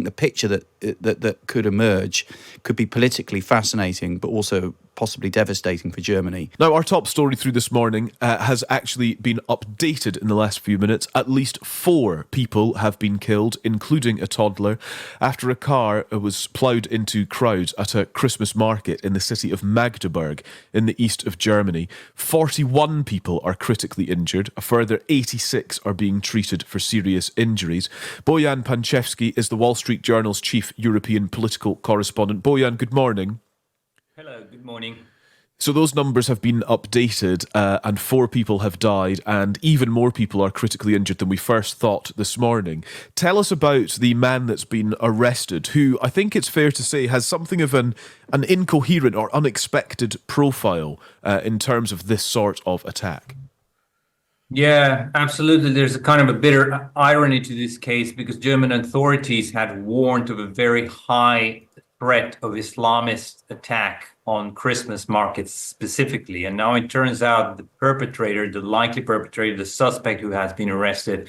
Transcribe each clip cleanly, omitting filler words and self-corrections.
the picture that could emerge could be politically fascinating, but also possibly devastating for Germany. Now, our top story through this morning has actually been updated in the last few minutes. At least 4 people have been killed, including a toddler, after a car was ploughed into crowds at a Christmas market in the city of Magdeburg in the east of Germany. 41 people are critically injured. A further 86 are being treated for serious injuries. Bojan Pančevski is the Wall Street Journal's chief European political correspondent. Bojan, good morning. Hello, good morning. So those numbers have been updated and 4 people have died and even more people are critically injured than we first thought this morning. Tell us about the man that's been arrested, who I think it's fair to say has something of an incoherent or unexpected profile in terms of this sort of attack. Yeah, absolutely. There's a kind of a bitter irony to this case because German authorities had warned of a very high threat of Islamist attack on Christmas markets specifically. And now it turns out the perpetrator, the likely perpetrator, the suspect who has been arrested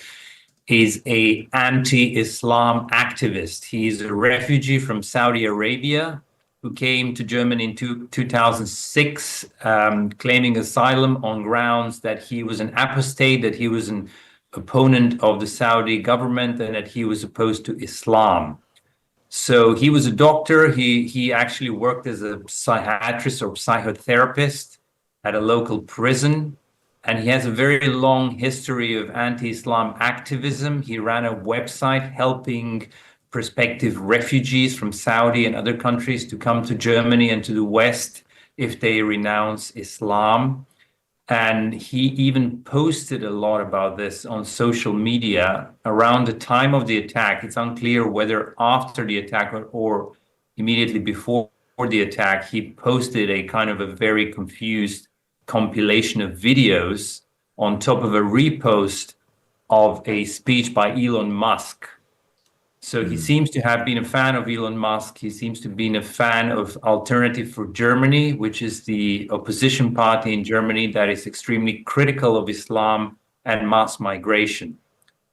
is a anti-Islam activist. He's a refugee from Saudi Arabia who came to Germany in 2006, claiming asylum on grounds that he was an apostate, that he was an opponent of the Saudi government, and that he was opposed to Islam. So he was a doctor. He actually worked as a psychiatrist or psychotherapist at a local prison. And he has a very long history of anti-Islam activism. He ran a website helping prospective refugees from Saudi and other countries to come to Germany and to the West if they renounce Islam. And he even posted a lot about this on social media around the time of the attack. It's unclear whether after the attack or immediately before the attack, he posted a kind of a very confused compilation of videos on top of a repost of a speech by Elon Musk. So he seems to have been a fan of Elon Musk. He seems to have been a fan of Alternative for Germany, which is the opposition party in Germany that is extremely critical of Islam and mass migration.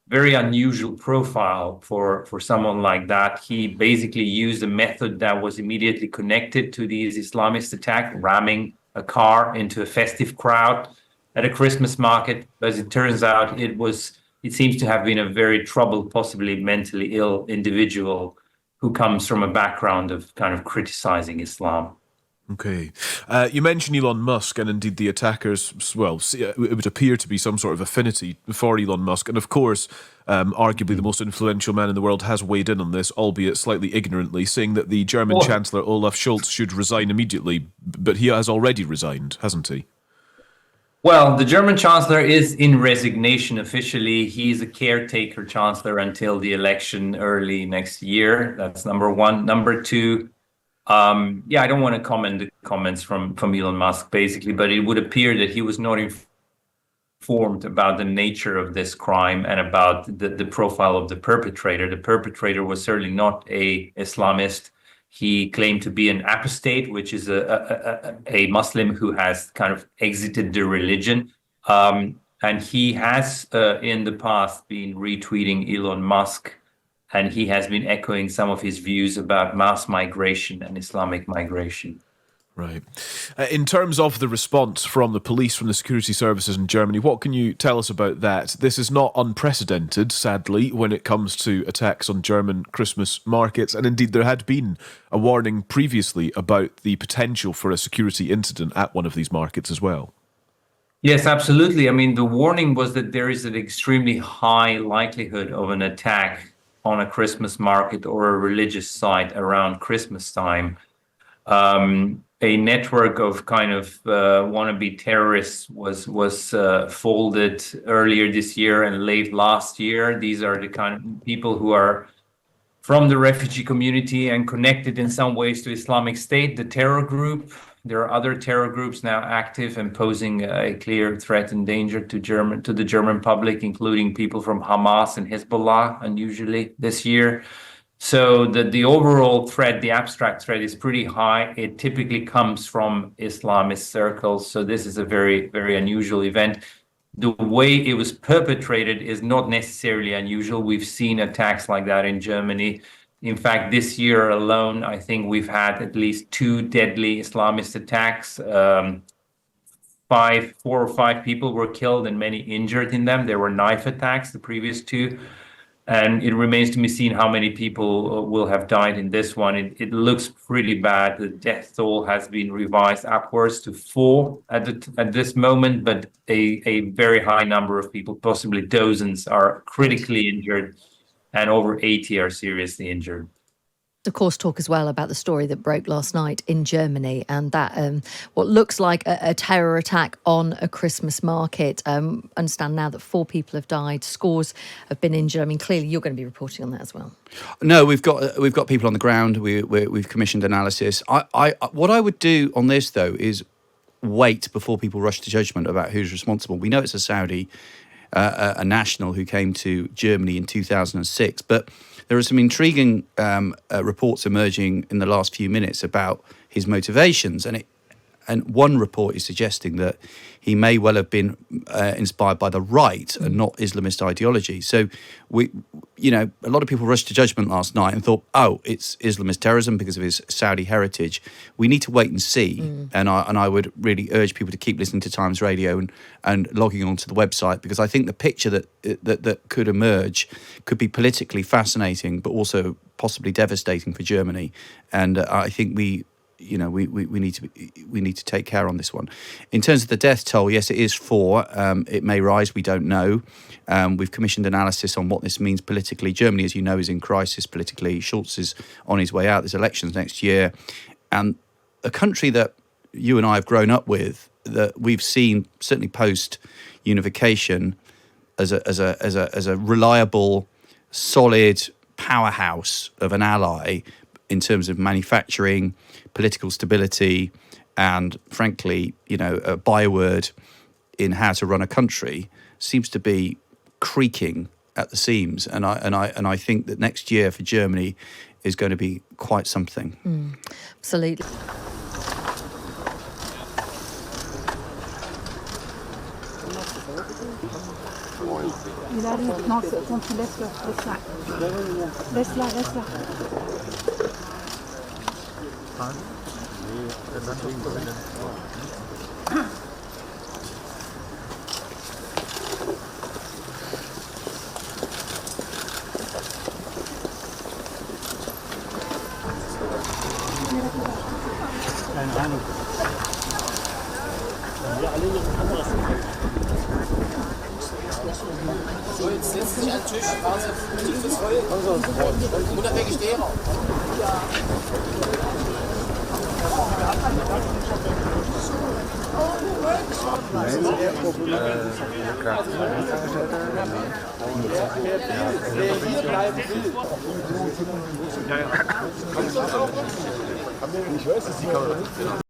Very unusual profile for someone like that. He basically used a method that was immediately connected to these Islamist attack, ramming a car into a festive crowd at a Christmas market. As it turns out, it seems to have been a very troubled, possibly mentally ill individual who comes from a background of kind of criticizing Islam. Okay. You mentioned Elon Musk and indeed the attackers. Well, it would appear to be some sort of affinity for Elon Musk. And of course, arguably the most influential man in the world has weighed in on this, albeit slightly ignorantly, saying that the German Chancellor Olaf Scholz should resign immediately. But he has already resigned, hasn't he? Well, the German chancellor is in resignation officially. He's a caretaker chancellor until the election early next year. That's number one. Number two, I don't want to comment the comments from Elon Musk, basically, but it would appear that he was not informed about the nature of this crime and about the profile of the perpetrator. The perpetrator was certainly not a Islamist. He claimed to be an apostate, which is a Muslim who has kind of exited the religion. And he has in the past been retweeting Elon Musk, and he has been echoing some of his views about mass migration and Islamic migration. Right. In terms of the response from the police, from the security services in Germany, what can you tell us about that? This is not unprecedented, sadly, when it comes to attacks on German Christmas markets. And indeed, there had been a warning previously about the potential for a security incident at one of these markets as well. Yes, absolutely. I mean, the warning was that there is an extremely high likelihood of an attack on a Christmas market or a religious site around Christmas time. A network of kind of wannabe terrorists was folded earlier this year and late last year. These are the kind of people who are from the refugee community and connected in some ways to Islamic State, the terror group. There are other terror groups now active and posing a clear threat and danger to the German public, including people from Hamas and Hezbollah, unusually this year. So the overall threat, the abstract threat, is pretty high. It typically comes from Islamist circles. So this is a very, very unusual event. The way it was perpetrated is not necessarily unusual. We've seen attacks like that in Germany. In fact, this year alone, I think we've had at least 2 deadly Islamist attacks. 4 or 5 people were killed and many injured in them. There were knife attacks, the previous 2. And it remains to be seen how many people will have died in this one. It looks pretty bad. The death toll has been revised upwards to 4 at this moment, but a very high number of people, possibly dozens, are critically injured, and over 80 are seriously injured. Of course, talk as well about the story that broke last night in Germany, and that what looks like a terror attack on a Christmas market. Understand now that 4 people have died, scores have been injured. I mean, clearly you're going to be reporting on that as well. No, we've got people on the ground. We've commissioned analysis. What I would do on this though is wait before people rush to judgment about who's responsible. We know it's a Saudi, a national who came to Germany in 2006, but there are some intriguing reports emerging in the last few minutes about his motivations, and one report is suggesting that he may well have been inspired by the right and not Islamist ideology. So a lot of people rushed to judgment last night and thought, oh, it's Islamist terrorism because of his Saudi heritage. We need to wait and see. And I would really urge people to keep listening to Times Radio and logging onto the website, because I think the picture that could emerge could be politically fascinating, but also possibly devastating for Germany. And I think we need to take care on this one. In terms of the death toll, yes, it is 4. It may rise. We don't know. We've commissioned analysis on what this means politically. Germany, as you know, is in crisis politically. Schulz is on his way out. There's elections next year, and a country that you and I have grown up with, that we've seen certainly post unification as a reliable, solid powerhouse of an ally in terms of manufacturing, political stability, and frankly, a byword in how to run a country, seems to be creaking at the seams. And I think that next year for Germany is going to be quite something. Absolutely. Il arrive, non, quand tu laisses-le, laisse-la. Laisse-la. Keine Ahnung. Wir alle noch anders. So, jetzt setzt sich an den Tisch, Phase, tiefes Heu, unabhängig derer. Hier bleiben will. Ja. Ich weiß es nicht.